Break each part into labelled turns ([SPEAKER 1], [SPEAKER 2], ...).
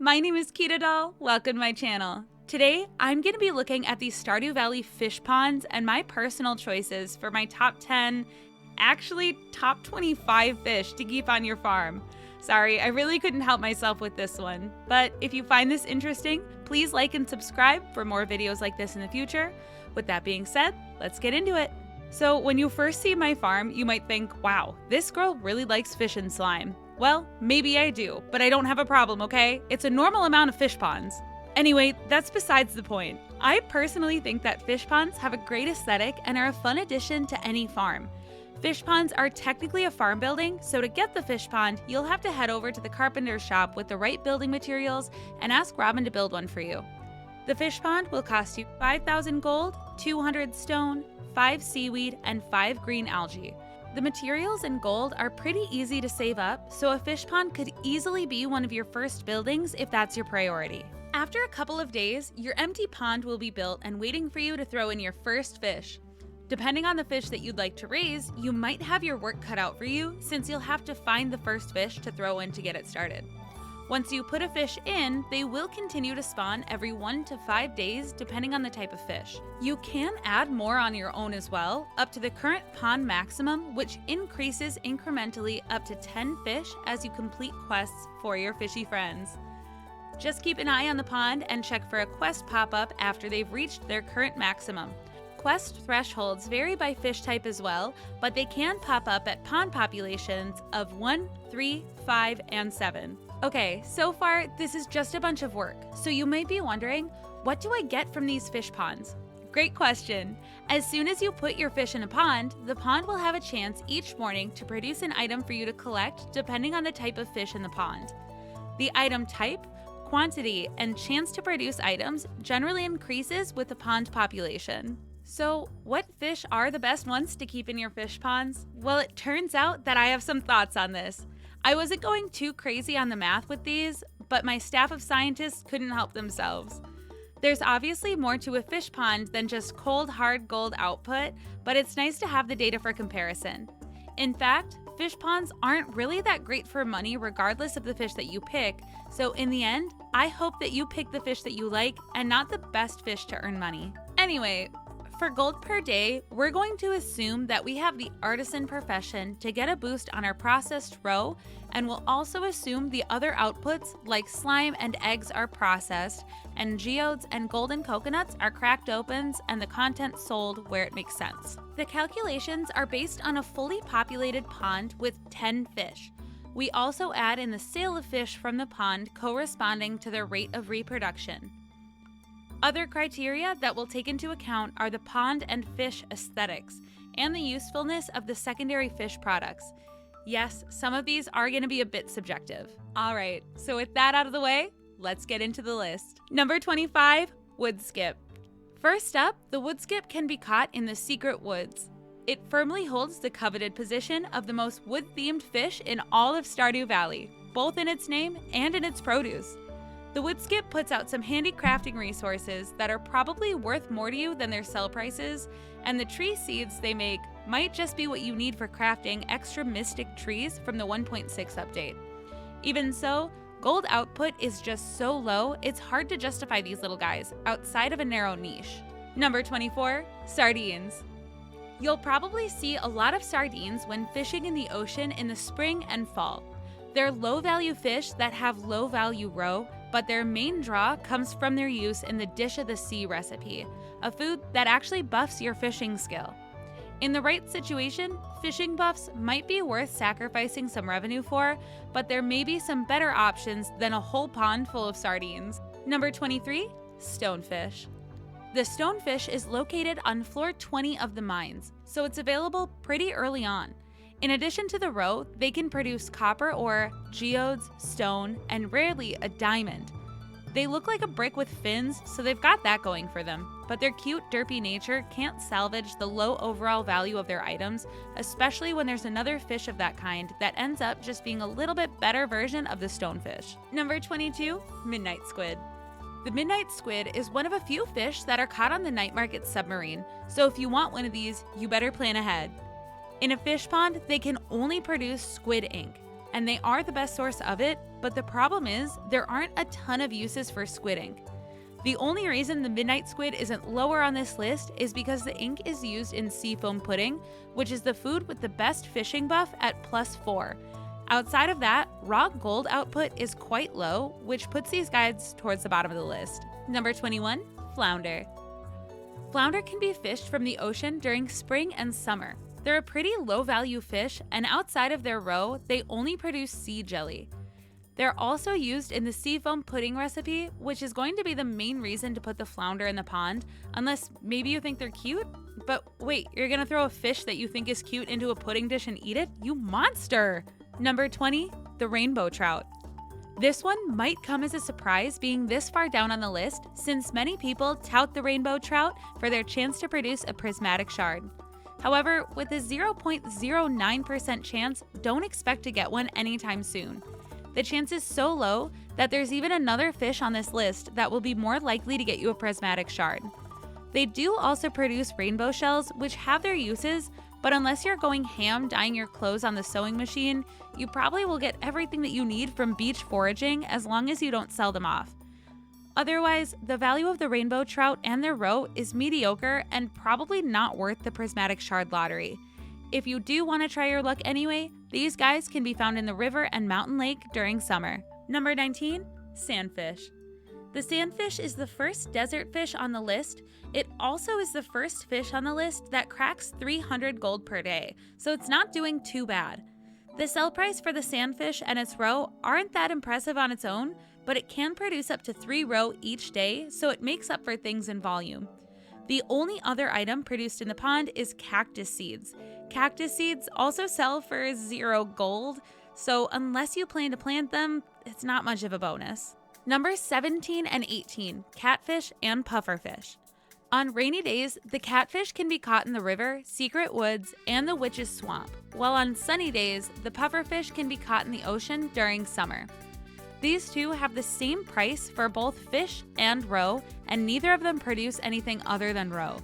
[SPEAKER 1] my name is KitaDollx. Welcome to my channel. Today, I'm going to be looking at the Stardew Valley fish ponds and my personal choices for my top 10, actually top 25 fish to keep on your farm. Sorry, I really couldn't help myself with this one. But if you find this interesting, please like and subscribe for more videos like this in the future. With that being said, let's get into it. So when you first see my farm, you might think, wow, this girl really likes fish and slime. Well, maybe I do, but I don't have a problem, okay? It's a normal amount of fish ponds. Anyway, that's besides the point. I personally think that fish ponds have a great aesthetic and are a fun addition to any farm. Fish ponds are technically a farm building, so to get the fish pond, you'll have to head over to the carpenter's shop with the right building materials and ask Robin to build one for you. The fish pond will cost you 5,000 gold, 200 stone, 5 seaweed, and 5 green algae. The materials and gold are pretty easy to save up, so a fish pond could easily be one of your first buildings if that's your priority. After a couple of days, your empty pond will be built and waiting for you to throw in your first fish. Depending on the fish that you'd like to raise, you might have your work cut out for you since you'll have to find the first fish to throw in to get it started. Once you put a fish in, they will continue to spawn every 1 to 5 days depending on the type of fish. You can add more on your own as well, up to the current pond maximum, which increases incrementally up to 10 fish as you complete quests for your fishy friends. Just keep an eye on the pond and check for a quest pop-up after they've reached their current maximum. Quest thresholds vary by fish type as well, but they can pop up at pond populations of 1, 3, 5, and 7. Okay, so far this is just a bunch of work, so you may be wondering, what do I get from these fish ponds? Great question. As soon as you put your fish in a pond, the pond will have a chance each morning to produce an item for you to collect depending on the type of fish in the pond. The item type, quantity, and chance to produce items generally increases with the pond population. So, what fish are the best ones to keep in your fish ponds? Well, it turns out that I have some thoughts on this. I wasn't going too crazy on the math with these, but my staff of scientists couldn't help themselves. There's obviously more to a fish pond than just cold, hard gold output, but it's nice to have the data for comparison. In fact, fish ponds aren't really that great for money regardless of the fish that you pick, so in the end, I hope that you pick the fish that you like and not the best fish to earn money. Anyway, for gold per day, we're going to assume that we have the artisan profession to get a boost on our processed roe, and we'll also assume the other outputs like slime and eggs are processed, and geodes and golden coconuts are cracked opens and the content sold where it makes sense. The calculations are based on a fully populated pond with 10 fish. We also add in the sale of fish from the pond corresponding to their rate of reproduction. Other criteria that we'll take into account are the pond and fish aesthetics and the usefulness of the secondary fish products. Yes, some of these are going to be a bit subjective. All right, so with that out of the way, let's get into the list. Number 25, wood skip. First up, the wood skip can be caught in the secret woods. It firmly holds the coveted position of the most wood-themed fish in all of Stardew Valley, both in its name and in its produce. The wood skip puts out some handy crafting resources that are probably worth more to you than their sell prices, and the tree seeds they make might just be what you need for crafting extra mystic trees from the 1.6 update. Even so, gold output is just so low, it's hard to justify these little guys outside of a narrow niche. Number 24, sardines. You'll probably see a lot of sardines when fishing in the ocean in the spring and fall. They're low-value fish that have low-value roe, but their main draw comes from their use in the Dish of the Sea recipe, a food that actually buffs your fishing skill. In the right situation, fishing buffs might be worth sacrificing some revenue for, but there may be some better options than a whole pond full of sardines. Number 23, stonefish. The stonefish is located on floor 20 of the mines, so it's available pretty early on. In addition to the roe, they can produce copper ore, geodes, stone, and rarely a diamond. They look like a brick with fins, so they've got that going for them, but their cute, derpy nature can't salvage the low overall value of their items, especially when there's another fish of that kind that ends up just being a little bit better version of the stonefish. Number 22, midnight squid. The midnight squid is one of a few fish that are caught on the night market submarine, so if you want one of these, you better plan ahead. In a fish pond, they can only produce squid ink. and they are the best source of it, but the problem is there aren't a ton of uses for squid ink. The only reason the midnight squid isn't lower on this list is because the ink is used in seafoam pudding, which is the food with the best fishing buff at +4. Outside of that, raw gold output is quite low, which puts these guys towards the bottom of the list. Number 21, flounder. Flounder can be fished from the ocean during spring and summer. They're a pretty low-value fish, and outside of their roe, they only produce sea jelly. They're also used in the seafoam pudding recipe, which is going to be the main reason to put the flounder in the pond, unless maybe you think they're cute? But wait, you're gonna throw a fish that you think is cute into a pudding dish and eat it? You monster! Number 20, the rainbow trout. This one might come as a surprise being this far down on the list, since many people tout the rainbow trout for their chance to produce a prismatic shard. However, with a 0.09% chance, don't expect to get one anytime soon. The chance is so low that there's even another fish on this list that will be more likely to get you a prismatic shard. They do also produce rainbow shells, which have their uses, but unless you're going ham dyeing your clothes on the sewing machine, you probably will get everything that you need from beach foraging as long as you don't sell them off. Otherwise, the value of the rainbow trout and their roe is mediocre and probably not worth the prismatic shard lottery. If you do want to try your luck anyway, these guys can be found in the river and mountain lake during summer. Number 19, sandfish. The sandfish is the first desert fish on the list. It also is the first fish on the list that cracks 300 gold per day, so it's not doing too bad. The sell price for the sandfish and its roe aren't that impressive on its own, but it can produce up to 3 roe each day, so it makes up for things in volume. The only other item produced in the pond is cactus seeds. Cactus seeds also sell for 0 gold, so unless you plan to plant them, it's not much of a bonus. Number 17 and 18, catfish and pufferfish. On rainy days, the catfish can be caught in the river, secret woods, and the witch's swamp, while on sunny days, the pufferfish can be caught in the ocean during summer. These two have the same price for both fish and roe, and neither of them produce anything other than roe.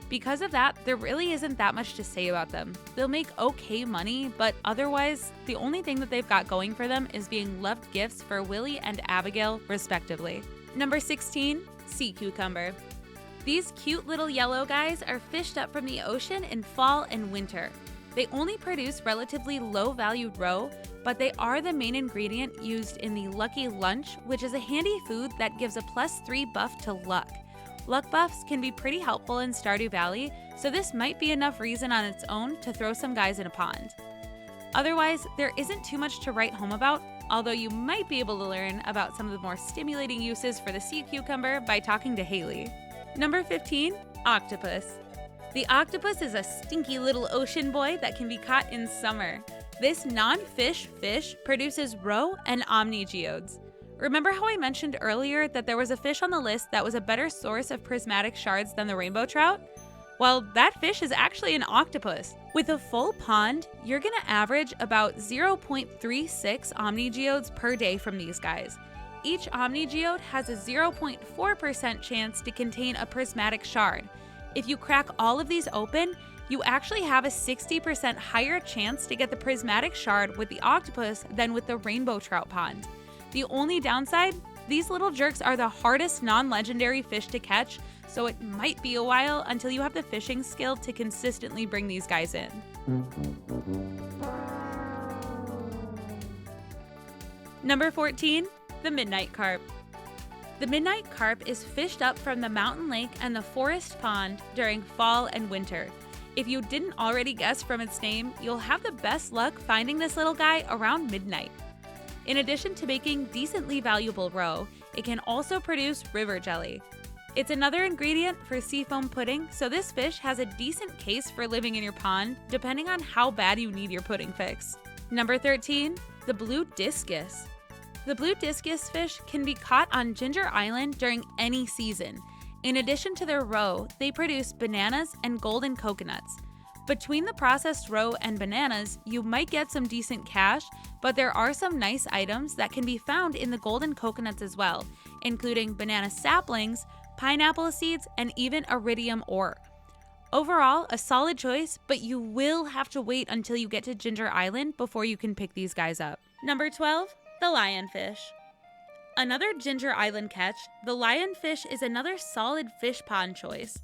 [SPEAKER 1] Because of that, there really isn't that much to say about them. They'll make okay money, but otherwise, the only thing that they've got going for them is being loved gifts for Willie and Abigail, respectively. Number 16, sea cucumber. These cute little yellow guys are fished up from the ocean in fall and winter. They only produce relatively low-valued roe, but they are the main ingredient used in the Lucky Lunch, which is a handy food that gives a +3 buff to luck. Luck buffs can be pretty helpful in Stardew Valley, so this might be enough reason on its own to throw some guys in a pond. Otherwise, there isn't too much to write home about, although you might be able to learn about some of the more stimulating uses for the sea cucumber by talking to Haley. Number 15, octopus. The octopus is a stinky little ocean boy that can be caught in summer. This non-fish fish produces roe and omnigeodes. Remember how I mentioned earlier that there was a fish on the list that was a better source of prismatic shards than the rainbow trout? Well, that fish is actually an octopus. With a full pond, you're gonna average about 0.36 omnigeodes per day from these guys. Each omnigeode has a 0.4% chance to contain a prismatic shard. If you crack all of these open, you actually have a 60% higher chance to get the prismatic shard with the octopus than with the rainbow trout pond. The only downside, these little jerks are the hardest non-legendary fish to catch, so it might be a while until you have the fishing skill to consistently bring these guys in. Number 14, the midnight carp. The midnight carp is fished up from the mountain lake and the forest pond during fall and winter. If you didn't already guess from its name, you'll have the best luck finding this little guy around midnight. In addition to making decently valuable roe, it can also produce river jelly. It's another ingredient for seafoam pudding, so this fish has a decent case for living in your pond, depending on how bad you need your pudding fix. Number 13, the blue discus. The blue discus fish can be caught on Ginger Island during any season. In addition to their roe, they produce bananas and golden coconuts. Between the processed roe and bananas, you might get some decent cash, but there are some nice items that can be found in the golden coconuts as well, including banana saplings, pineapple seeds, and even iridium ore. Overall, a solid choice, but you will have to wait until you get to Ginger Island before you can pick these guys up. Number 12, the lionfish. Another Ginger Island catch, the lionfish is another solid fish pond choice.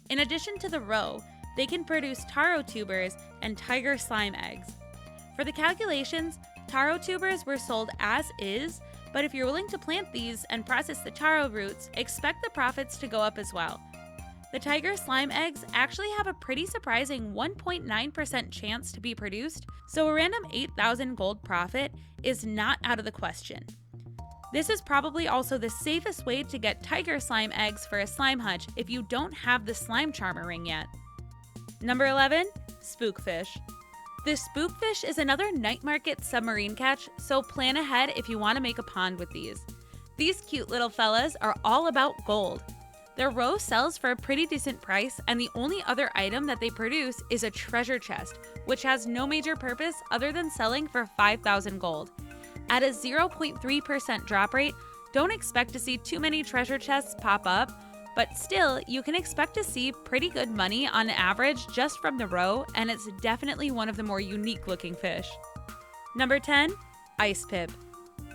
[SPEAKER 1] In addition to the roe, they can produce taro tubers and tiger slime eggs. For the calculations, taro tubers were sold as is, but if you're willing to plant these and process the taro roots, expect the profits to go up as well. The tiger slime eggs actually have a pretty surprising 1.9% chance to be produced, so a random 8,000 gold profit is not out of the question. This is probably also the safest way to get tiger slime eggs for a slime hutch if you don't have the slime charmer ring yet. Number 11, spookfish. The spookfish is another night market submarine catch, so plan ahead if you want to make a pond with these. These cute little fellas are all about gold. Their roe sells for a pretty decent price, and the only other item that they produce is a treasure chest, which has no major purpose other than selling for 5,000 gold. At a 0.3% drop rate, don't expect to see too many treasure chests pop up, but still, you can expect to see pretty good money on average just from the roe, and it's definitely one of the more unique looking fish. Number 10, ice pip.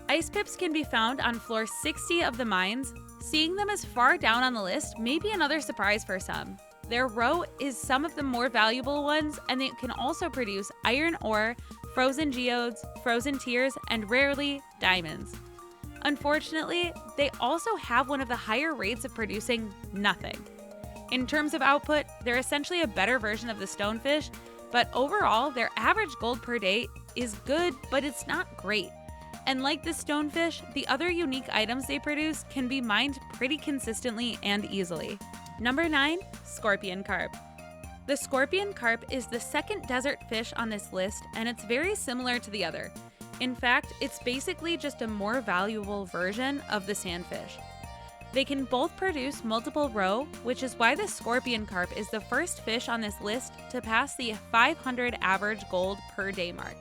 [SPEAKER 1] Ice pips can be found on floor 60 of the mines. Seeing them as far down on the list may be another surprise for some. Their roe is some of the more valuable ones, and they can also produce iron ore, frozen geodes, frozen tears, and rarely, diamonds. Unfortunately, they also have one of the higher rates of producing nothing. In terms of output, they're essentially a better version of the stonefish, but overall, their average gold per day is good, but it's not great. And like the stonefish, the other unique items they produce can be mined pretty consistently and easily. Number 9, scorpion carp. The scorpion carp is the second desert fish on this list, and it's very similar to the other. In fact, it's basically just a more valuable version of the sandfish. They can both produce multiple roe, which is why the scorpion carp is the first fish on this list to pass the 500 average gold per day mark.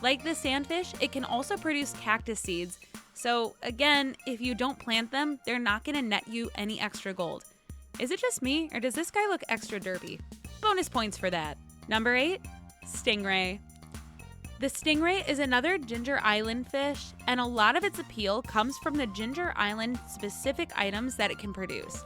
[SPEAKER 1] Like the sandfish, it can also produce cactus seeds, so again, if you don't plant them, they're not going to net you any extra gold. Is it just me, or does this guy look extra derpy? Bonus points for that. Number 8, stingray. The stingray is another Ginger Island fish, and a lot of its appeal comes from the Ginger Island specific items that it can produce.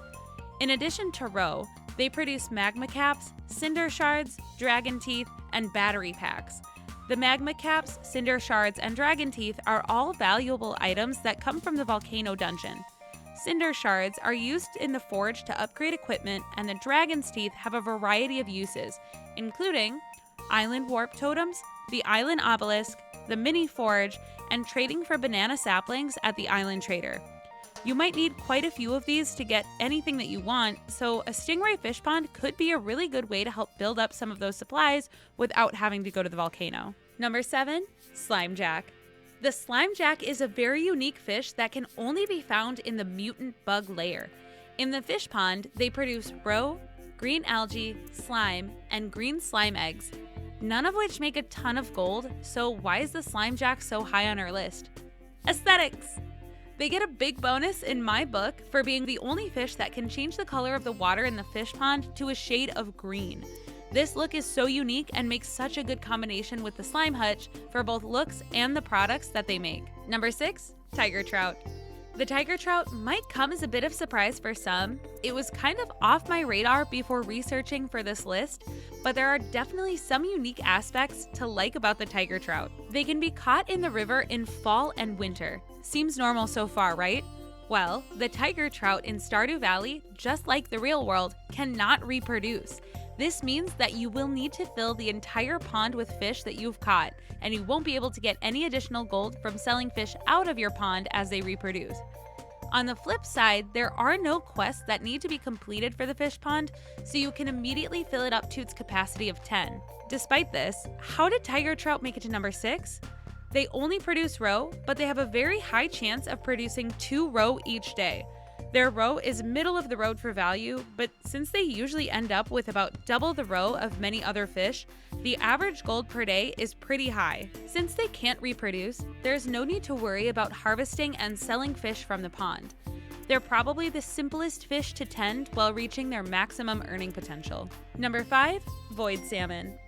[SPEAKER 1] In addition to roe, they produce magma caps, cinder shards, dragon teeth, and battery packs. The magma caps, cinder shards, and dragon teeth are all valuable items that come from the volcano dungeon. Cinder shards are used in the forge to upgrade equipment, and the dragon's teeth have a variety of uses, including island warp totems, the island obelisk, the mini forge, and trading for banana saplings at the island trader. You might need quite a few of these to get anything that you want, so a stingray fish pond could be a really good way to help build up some of those supplies without having to go to the volcano. Number 7, slimejack. The slimejack is a very unique fish that can only be found in the mutant bug layer. In the fish pond, they produce roe, green algae, slime, and green slime eggs, none of which make a ton of gold, so why is the slimejack so high on our list? Aesthetics! They get a big bonus in my book for being the only fish that can change the color of the water in the fish pond to a shade of green. This look is so unique and makes such a good combination with the slime hutch for both looks and the products that they make. Number 6, tiger trout. The tiger trout might come as a bit of surprise for some. It was kind of off my radar before researching for this list, but there are definitely some unique aspects to like about the tiger trout. They can be caught in the river in fall and winter. Seems normal so far, right? Well, the tiger trout in Stardew Valley, just like the real world, cannot reproduce. This means that you will need to fill the entire pond with fish that you've caught, and you won't be able to get any additional gold from selling fish out of your pond as they reproduce. On the flip side, there are no quests that need to be completed for the fish pond, so you can immediately fill it up to its capacity of 10. Despite this, how did tiger trout make it to number 6? They only produce roe, but they have a very high chance of producing 2 roe each day. Their roe is middle of the road for value, but since they usually end up with about double the roe of many other fish, the average gold per day is pretty high. Since they can't reproduce, there's no need to worry about harvesting and selling fish from the pond. They're probably the simplest fish to tend while reaching their maximum earning potential. Number 5, void salmon.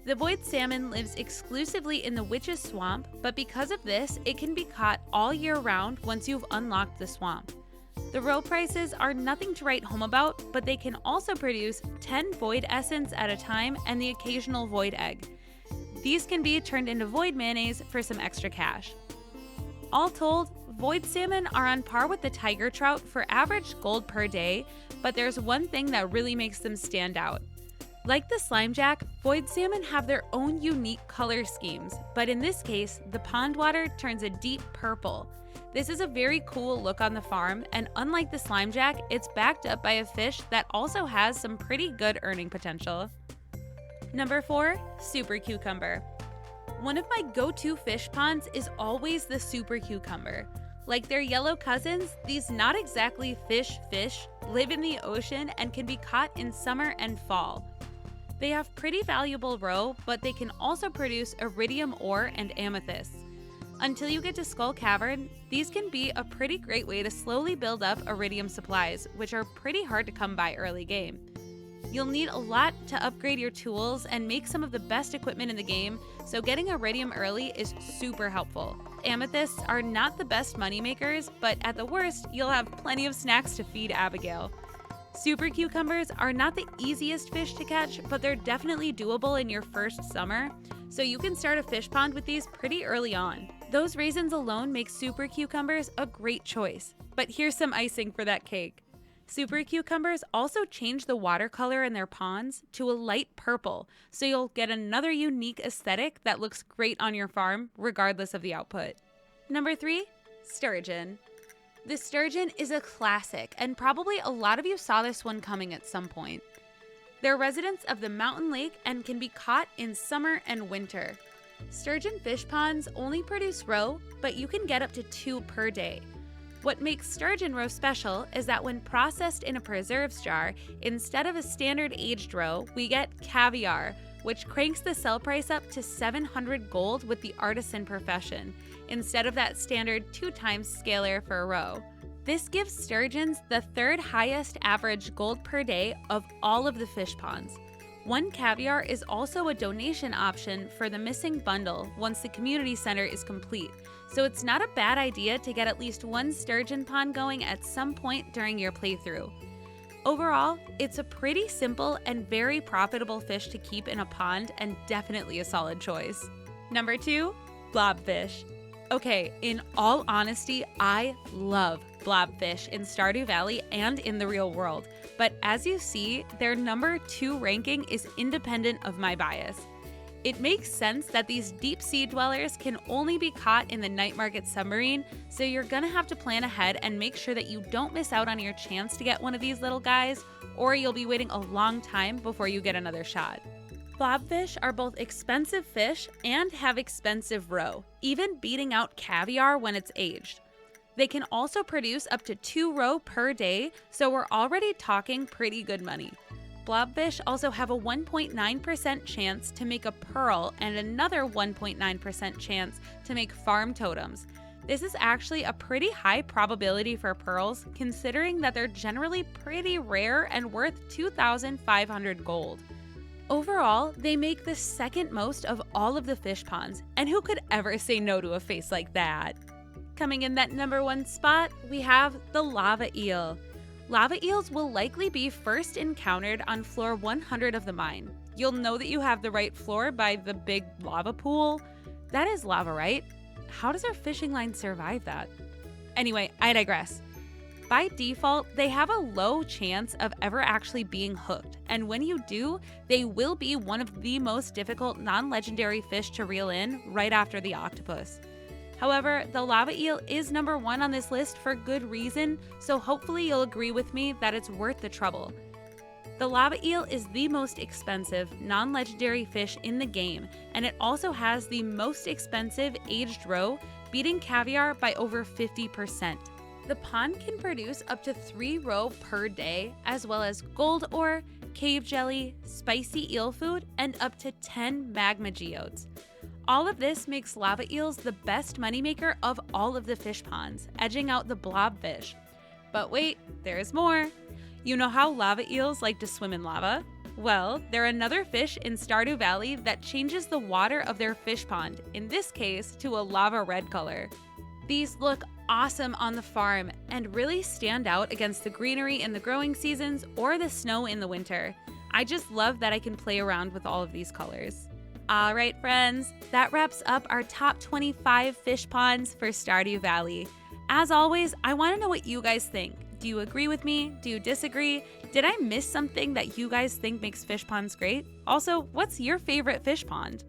[SPEAKER 1] The void salmon lives exclusively in the Witch's Swamp, but because of this, it can be caught all year round once you've unlocked the swamp. The roe prices are nothing to write home about, but they can also produce 10 void essence at a time and the occasional void egg. These can be turned into void mayonnaise for some extra cash. All told, void salmon are on par with the tiger trout for average gold per day, but there's one thing that really makes them stand out. Like the slimejack, void salmon have their own unique color schemes, but in this case, the pond water turns a deep purple. This is a very cool look on the farm, and unlike the slimejack, it's backed up by a fish that also has some pretty good earning potential. Number 4, super cucumber. One of my go-to fish ponds is always the super cucumber. Like their yellow cousins, these not exactly fish live in the ocean and can be caught in summer and fall. They have pretty valuable roe, but they can also produce iridium ore and amethyst. Until you get to Skull Cavern, these can be a pretty great way to slowly build up iridium supplies, which are pretty hard to come by early game. You'll need a lot to upgrade your tools and make some of the best equipment in the game, so getting iridium early is super helpful. Amethysts are not the best moneymakers, but at the worst, you'll have plenty of snacks to feed Abigail. Super cucumbers are not the easiest fish to catch, but they're definitely doable in your first summer, so you can start a fish pond with these pretty early on. Those reasons alone make super cucumbers a great choice, but here's some icing for that cake. Super cucumbers also change the water color in their ponds to a light purple, so you'll get another unique aesthetic that looks great on your farm, regardless of the output. Number 3, sturgeon. The sturgeon is a classic, and probably a lot of you saw this one coming at some point. They're residents of the mountain lake and can be caught in summer and winter. Sturgeon fish ponds only produce roe, but you can get up to 2 per day. What makes sturgeon roe special is that when processed in a preserves jar, instead of a standard aged roe, we get caviar, which cranks the sell price up to 700 gold with the artisan profession, instead of that standard 2 times scalar for a roe. This gives sturgeons the 3rd highest average gold per day of all of the fish ponds. 1 caviar is also a donation option for the missing bundle once the community center is complete, so it's not a bad idea to get at least 1 sturgeon pond going at some point during your playthrough. Overall, it's a pretty simple and very profitable fish to keep in a pond and definitely a solid choice. Number 2, blobfish. Okay, in all honesty, I love blobfish in Stardew Valley and in the real world, but as you see, their number 2 ranking is independent of my bias. It makes sense that these deep sea dwellers can only be caught in the night market submarine, so you're gonna have to plan ahead and make sure that you don't miss out on your chance to get one of these little guys, or you'll be waiting a long time before you get another shot. Blobfish are both expensive fish and have expensive roe, even beating out caviar when it's aged. They can also produce up to 2 roe per day, so we're already talking pretty good money. Blobfish also have a 1.9% chance to make a pearl and another 1.9% chance to make farm totems. This is actually a pretty high probability for pearls, considering that they're generally pretty rare and worth 2,500 gold. Overall, they make the 2nd most of all of the fish ponds, and who could ever say no to a face like that? Coming in that number 1 spot, we have the lava eel. Lava eels will likely be first encountered on floor 100 of the mine. You'll know that you have the right floor by the big lava pool. That is lava, right? How does our fishing line survive that? Anyway, I digress. By default, they have a low chance of ever actually being hooked, and when you do, they will be one of the most difficult non-legendary fish to reel in right after the octopus. However, the lava eel is number 1 on this list for good reason, so hopefully you'll agree with me that it's worth the trouble. The lava eel is the most expensive non-legendary fish in the game, and it also has the most expensive aged roe, beating caviar by over 50%. The pond can produce up to 3 roe per day, as well as gold ore, cave jelly, spicy eel food, and up to 10 magma geodes. All of this makes lava eels the best moneymaker of all of the fish ponds, edging out the blobfish. But wait, there's more. You know how lava eels like to swim in lava? Well, they're another fish in Stardew Valley that changes the water of their fish pond, in this case to a lava red color. These look awesome on the farm and really stand out against the greenery in the growing seasons or the snow in the winter. I just love that I can play around with all of these colors. All right, friends, that wraps up our top 25 fish ponds for Stardew Valley. As always, I want to know what you guys think. Do you agree with me? Do you disagree? Did I miss something that you guys think makes fish ponds great? Also, what's your favorite fish pond?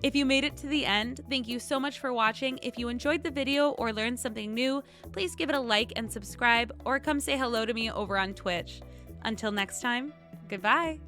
[SPEAKER 1] If you made it to the end, thank you so much for watching. If you enjoyed the video or learned something new, please give it a like and subscribe, or come say hello to me over on Twitch. Until next time, goodbye.